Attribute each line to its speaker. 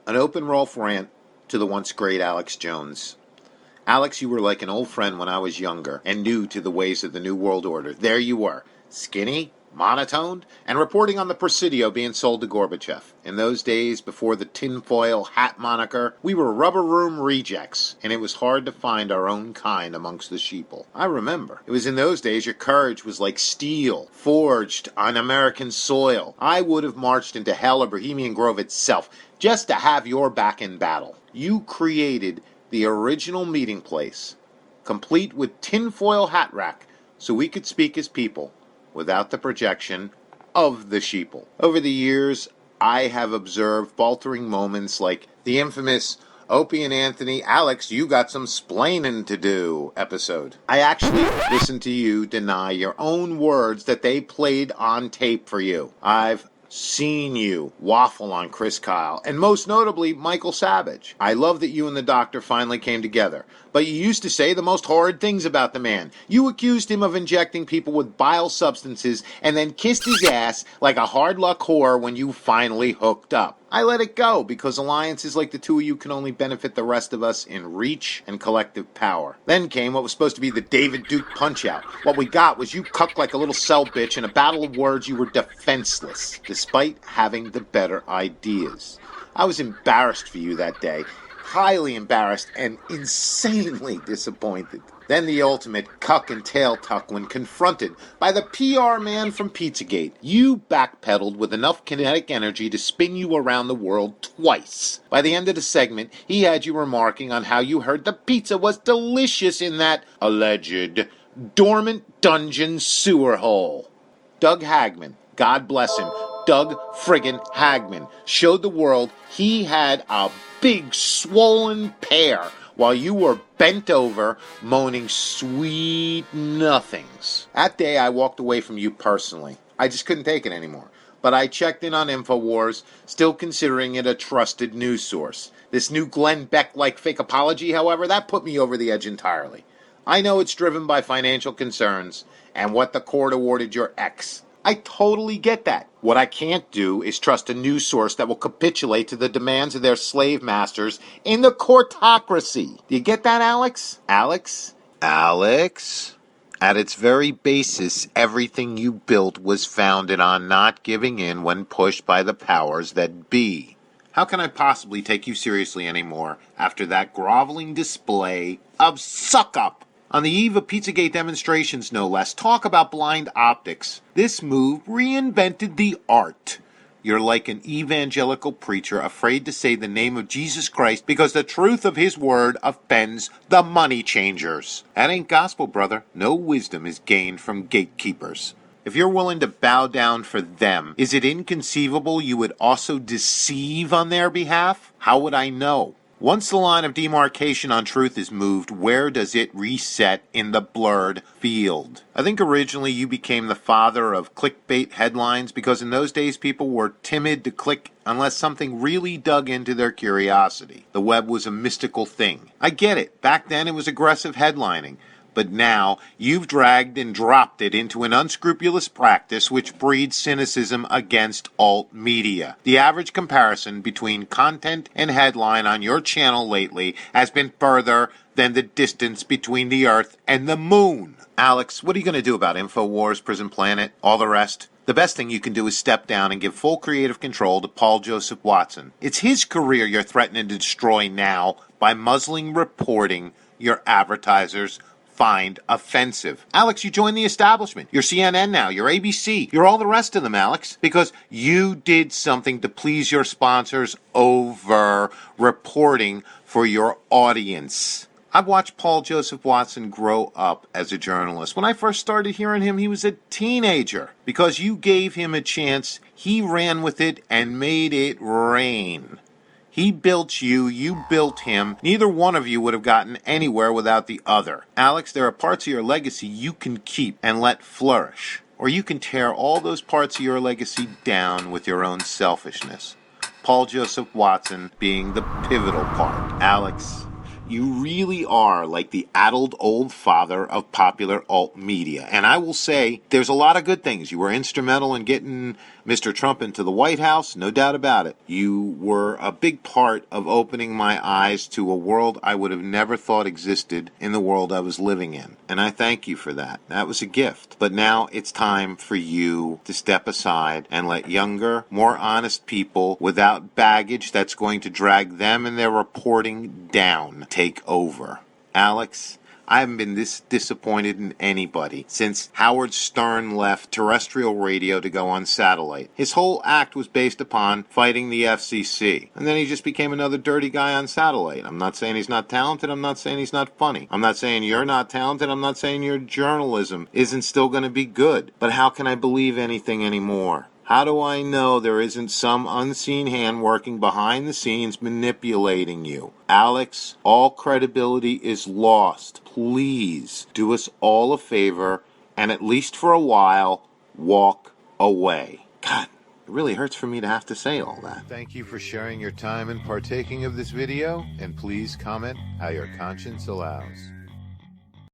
Speaker 1: An open Rolf rant to the once great Alex Jones. Alex, you were like an old friend when I was younger and new to the ways of the New World Order. There you were, skinny, monotoned, and reporting on the Presidio being sold to Gorbachev. In those days, before the tinfoil hat moniker, we were rubber room rejects, and it was hard to find our own kind amongst the sheeple. I remember. It was in those days your courage was like steel, forged on American soil. I would have marched into hell or Bohemian Grove itself just to have your back in battle. You created the original meeting place, complete with tinfoil hat rack, so we could speak as people without the projection of the sheeple. Over the years, I have observed faltering moments like the infamous Opie and Anthony, Alex, you got some splaining to do episode. I actually listened to you deny your own words that they played on tape for you. I've seen you waffle on Chris Kyle, and most notably, Michael Savage. I love that you and the doctor finally came together, but you used to say the most horrid things about the man. You accused him of injecting people with bile substances and then kissed his ass like a hard luck whore when you finally hooked up. I let it go because alliances like the two of you can only benefit the rest of us in reach and collective power. Then came what was supposed to be the David Duke punch-out. What we got was you cucked like a little cell bitch. In a battle of words, you were defenseless, despite having the better ideas. I was embarrassed for you that day. Highly embarrassed and insanely disappointed. Then the ultimate cuck and tail tuck when confronted by the PR man from Pizzagate. You backpedaled with enough kinetic energy to spin you around the world twice. By the end of the segment, he had you remarking on how you heard the pizza was delicious in that alleged dormant dungeon sewer hole. Doug Hagman, God bless him, Doug friggin' Hagman, showed the world he had a big swollen pear while you were bent over moaning sweet nothings. That day I walked away from you personally. I just couldn't take it anymore. But I checked in on InfoWars, still considering it a trusted news source. This new Glenn Beck-like fake apology, however, that put me over the edge entirely. I know it's driven by financial concerns and what the court awarded your ex. I totally get that. What I can't do is trust a news source that will capitulate to the demands of their slave masters in the courtocracy. Do you get that, Alex? Alex? Alex? At its very basis, everything you built was founded on not giving in when pushed by the powers that be. How can I possibly take you seriously anymore after that groveling display of suck-up? On the eve of Pizzagate demonstrations, no less, talk about blind optics. This move reinvented the art. You're like an evangelical preacher afraid to say the name of Jesus Christ because the truth of his word offends the money changers. That ain't gospel, brother. No wisdom is gained from gatekeepers. If you're willing to bow down for them, is it inconceivable you would also deceive on their behalf? How would I know? Once the line of demarcation on truth is moved, where does it reset in the blurred field? I think originally you became the father of clickbait headlines because in those days people were timid to click unless something really dug into their curiosity. The web was a mystical thing. I get it. Back then it was aggressive headlining. But now you've dragged and dropped it into an unscrupulous practice which breeds cynicism against alt media. The average comparison between content and headline on your channel lately has been further than the distance between the Earth and the Moon. Alex, what are you going to do about InfoWars, Prison Planet, all the rest? The best thing you can do is step down and give full creative control to Paul Joseph Watson. It's his career you're threatening to destroy now by muzzling reporting your advertisers find offensive. Alex, you joined the establishment. You're CNN now. You're ABC. You're all the rest of them, Alex, because you did something to please your sponsors over reporting for your audience. I've watched Paul Joseph Watson grow up as a journalist. When I first started hearing him, he was a teenager. Because you gave him a chance, he ran with it and made it rain. He built you, you built him. Neither one of you would have gotten anywhere without the other. Alex, there are parts of your legacy you can keep and let flourish. Or you can tear all those parts of your legacy down with your own selfishness. Paul Joseph Watson being the pivotal part. Alex, you really are like the addled old father of popular alt media. And I will say, there's a lot of good things. You were instrumental in getting Mr. Trump into the White House, no doubt about it. You were a big part of opening my eyes to a world I would have never thought existed in the world I was living in. And I thank you for that. That was a gift. But now it's time for you to step aside and let younger, more honest people without baggage that's going to drag them and their reporting down take over. Alex, I haven't been this disappointed in anybody since Howard Stern left terrestrial radio to go on satellite. His whole act was based upon fighting the FCC. And then he just became another dirty guy on satellite. I'm not saying he's not talented. I'm not saying he's not funny. I'm not saying you're not talented. I'm not saying your journalism isn't still going to be good. But how can I believe anything anymore? How do I know there isn't some unseen hand working behind the scenes manipulating you? Alex, all credibility is lost. Please do us all a favor and at least for a while, walk away. God, it really hurts for me to have to say all that. Thank you for sharing your time and partaking of this video, and please comment how your conscience allows.